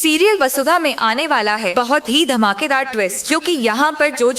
Serial वसुधा में आने वाला है बहुत ही धमाकेदार ट्विस्ट, जो कि यहाँ पर जो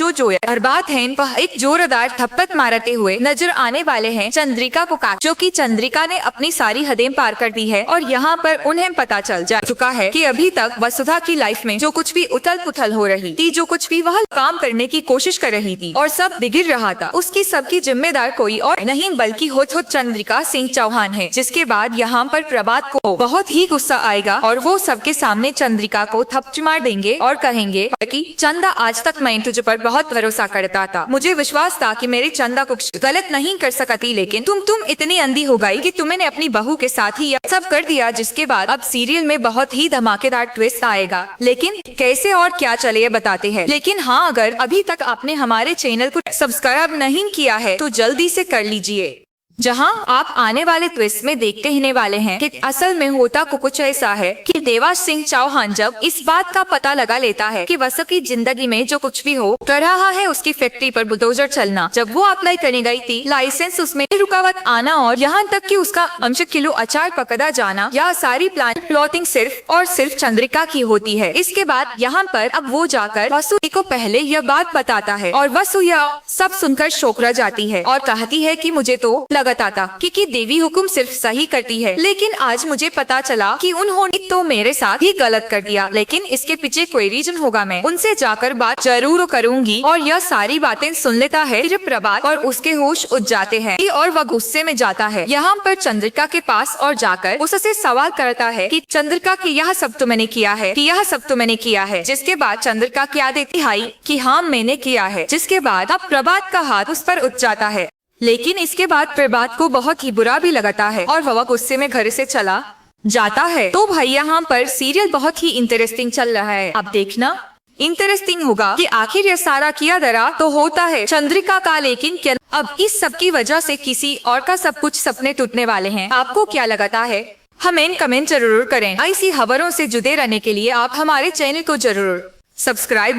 अरबाज हैं वह एक जोरदार थप्पड़ मारते हुए नजर आने वाले हैं चंद्रिका को काट, जो कि चंद्रिका ने अपनी सारी हदें पार कर दी है और यहाँ पर उन्हें पता चल जा चुका है कि अभी तक वसुधा की लाइफ में जो कुछ भी उथल पुथल हो रही थी, जो कुछ भी वह काम करने की कोशिश कर रही थी और सब बिगड़ रहा था, उसकी सबकी जिम्मेदार कोई और नहीं बल्कि खुद चंद्रिका सिंह चौहान है। जिसके बाद यहाँ पर प्रभात को बहुत ही गुस्सा आएगा और वो सबके सामने चंद्रिका को थप्पड़ मार देंगे और कहेंगे कि चंदा, आज तक मैं तुझ पर बहुत भरोसा करता था, मुझे विश्वास था कि मेरी चंदा कुछ गलत नहीं कर सकती, लेकिन तुम इतनी अंधी हो गई कि तुमने अपनी बहू के साथ ही यह सब कर दिया। जिसके बाद अब सीरियल में बहुत ही धमाकेदार ट्विस्ट आएगा, लेकिन कैसे और क्या चलिए बताते हैं। लेकिन हाँ, अगर अभी तक आपने हमारे चैनल को सब्सक्राइब नहीं किया है तो जल्दी से कर लीजिए, जहां आप आने वाले ट्विस्ट में देखते रहने वाले हैं कि असल में होता कुछ ऐसा है कि देवांश सिंह चौहान जब इस बात का पता लगा लेता है कि वसु की जिंदगी में जो कुछ भी हो रहा है, उसकी फैक्ट्री पर बुलडोजर चलना, जब वो अप्लाई करने गई थी, लाइसेंस उसमें रुकावट आना और यहाँ तक कि उसका 5 किलो अचार पकड़ा जाना, यह सारी प्लॉटिंग सिर्फ और सिर्फ चंद्रिका की होती है। इसके बाद यहाँ पर अब वो जाकर वसु को पहले यह बात बताता है और वसु यह सब सुनकर शोकरा जाती है और कहती है कि मुझे तो लगता था कि देवी हुकुम सिर्फ सही करती है, लेकिन आज मुझे पता चला कि उन्होंने तो मेरे साथ ही गलत कर दिया, लेकिन इसके पीछे कोई रीजन होगा, मैं उनसे जाकर बात जरूर करूंगी। और यह सारी बातें सुन लेता है फिर प्रभात और उसके होश उड़ जाते हैं और वह गुस्से में जाता है यहाँ पर चंद्रिका के पास और जाकर उससे सवाल करता है कि चंद्रिका की यह सब तो मैंने किया है, कि यह सब तो मैंने किया है। जिसके बाद चंद्रिका क्या देती है कि हाँ मैंने किया है। जिसके बाद अब प्रभात का हाथ उस पर उठ जाता है, लेकिन इसके बाद प्रभात को बहुत ही बुरा भी लगता है और वह गुस्से में घर से चला जाता है। तो भाई यहाँ पर सीरियल बहुत ही इंटरेस्टिंग चल रहा है, अब देखना इंटरेस्टिंग होगा कि आखिर यह सारा किया दरा तो होता है चंद्रिका का, लेकिन क्या अब इस सब की वजह से किसी और का सब कुछ सपने टूटने वाले हैं। आपको क्या लगता है, हमें कमेंट जरूर करें। ऐसी खबरों से जुड़े रहने के लिए आप हमारे चैनल को जरूर सब्सक्राइब